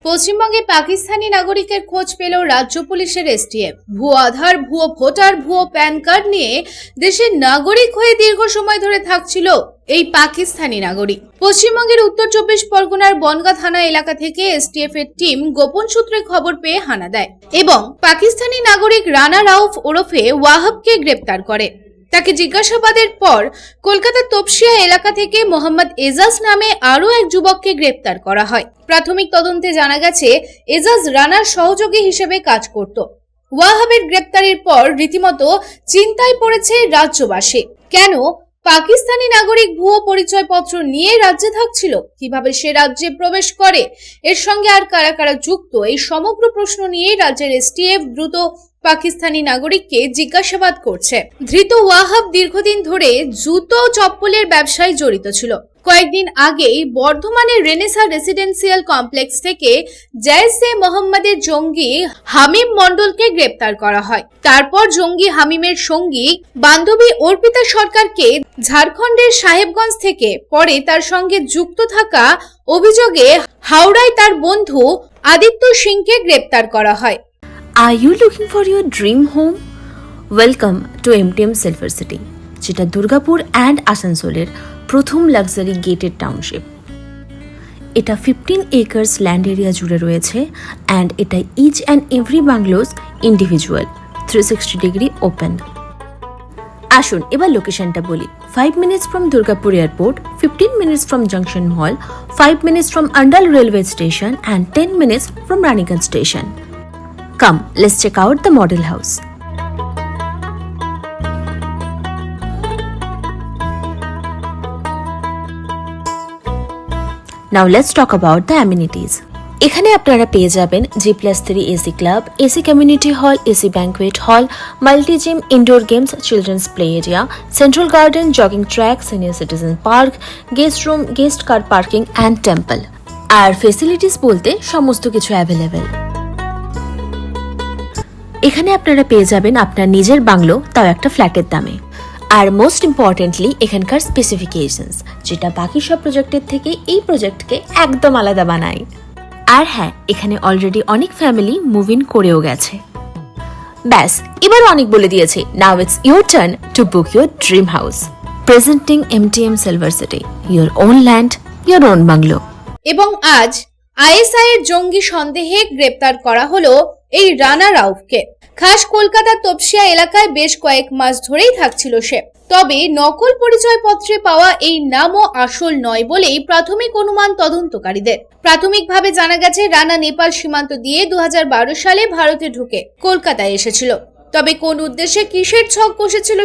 পশ্চিমবঙ্গে পাকিস্তানি নাগরিকের খোঁজ পেল রাজ্য পুলিশের এসটিএফ। ভুয়ো আধার, ভুয়ো ভোটার, ভুয়ো প্যান কার্ড নিয়ে দেশের নাগরিক হয়ে দীর্ঘ সময় ধরে থাকছিল এই পাকিস্তানি নাগরিক। পশ্চিমবঙ্গের উত্তর 24 পরগনার বনগাঁ থানা এলাকা থেকে এসটিএফ এর টিম গোপন সূত্রে খবর পেয়ে হানা দেয় এবং পাকিস্তানি নাগরিক রানা রাউফ ওরফে ওয়াহাবকে গ্রেপ্তার করে। তাকে জিজ্ঞাসাবাদের পর কলকাতার তপসিয়া এলাকা থেকে মোহাম্মদ এজাজ নামে আরও এক যুবককে গ্রেপ্তার করা হয়। প্রাথমিক তদন্তে জানা গেছে এজাজ রানার সহযোগী হিসেবে কাজ করত। ওয়াহাবের গ্রেপ্তারের পর রীতিমতো চিন্তায় পড়েছে রাজ্যবাসী। কেন পাকিস্তানি নাগরিক ভুয়ো পরিচয়পত্র নিয়ে রাজ্যে থাকছিল, কিভাবে সে রাজ্যে প্রবেশ করে, এর সঙ্গে আর কারা কারা যুক্ত, এই সমগ্র প্রশ্ন নিয়ে রাজ্যের এসটিএফ দ্রুত পাকিস্তানি নাগরিককে জিজ্ঞাসাবাদ করছে। ধৃত ওয়াহাব দীর্ঘদিন ধরে জুতো চপ্পলের ব্যবসায় জড়িত ছিল। কয়েকদিন আগেই বর্ধমানের রেনেসা রেসিডেন্সিয়াল কমপ্লেক্স থেকে জৈশে মোহাম্মদের জঙ্গি হামিম মণ্ডলকে গ্রেপ্তার করা হয়। তারপর জঙ্গি হামিমের সঙ্গী বান্ধবী অর্পিতা সরকারকে ঝাড়খণ্ডের সাহেবগঞ্জ থেকে পরে তার সঙ্গে যুক্ত থাকা অভিযোগে হাওড়ায় তার বন্ধু আদিত্য সিংকে গ্রেপ্তার করা হয়। Are you looking for your dream home? Welcome to MTM Silver City, যেটা দুর্গাপুর অ্যান্ড আসানসোলের প্রথম লাক্সারি গেটেড টাউনশিপ। এটা 15 একর্স ল্যান্ড এরিয়া জুড়ে রয়েছে অ্যান্ড এটা each and every bungalows individual 360 degree open. আসুন এবার লোকেশনটা বলি। 5 minutes from Durgapur airport, 15 minutes from junction mall, 5 minutes from Andal railway station and 10 minutes from Raniganj station. Come, let's check out the model house. Now let's talk about the amenities. এখানে আপনারা পেয়ে যাবেন G+3 AC club, AC community hall, AC banquet hall, multi gym, indoor games, children's play area, central garden, jogging track, senior citizen park, guest room, guest car parking and temple. আর facilities বলতে সমস্ত কিছু available. এখানে আপনারা পেয়ে যাবেন আপনার নিজের বাংলো, তাও একটা ফ্ল্যাটের দামে। আর মোস্ট ইম্পর্টেন্টলি এখানকার স্পেসিফিকেশনস, যেটা বাকি সব প্রজেক্টের থেকে এই প্রজেক্টকে একদম আলাদা বানায়। আর হ্যাঁ, এখানে অলরেডি অনেক ফ্যামিলি মুভ ইন করেও গেছে। ব্যাস, এবার অনেক বলে দিয়েছে। Now it's your turn to book your dream house. Presenting MTM silver city, your own land, your own bungalow. এবং আজ ISI এর জঙ্গি সন্দেহে গ্রেপ্তার করা হলো এই রানা রাউফকে। খাস কলকাতার তপসিয়া এলাকায় বেশ কয়েক মাস ধরেই থাকছিল সে। তবে নকল পরিচয়পত্রে পাওয়া এই নামও আসল নয় বলেই প্রাথমিক অনুমান তদন্তকারীদের। প্রাথমিকভাবে জানা গেছে রানা নেপাল সীমান্ত দিয়ে 2012 সালে ভারতে ঢুকে কলকাতায় এসেছিল। তবে কোন উদ্দেশ্যে, কিসের ছক কষেছিল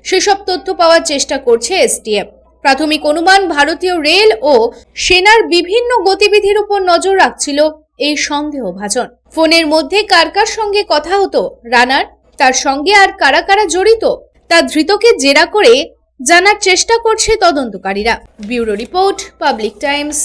সেসব তথ্য পাওয়ার চেষ্টা করছে এসটিএফ। প্রাথমিক অনুমান, ভারতীয় রেল ও সেনার বিভিন্ন গতিবিধির উপর নজর রাখছিল এই সন্দেহভাজন। ফোনের মধ্যে কার কার সঙ্গে কথা হতো রানার, তার সঙ্গে আর কারা কারা জড়িত, তা ধৃতকে জেরা করে জানার চেষ্টা করছে তদন্তকারীরা। Bureau report, public Times.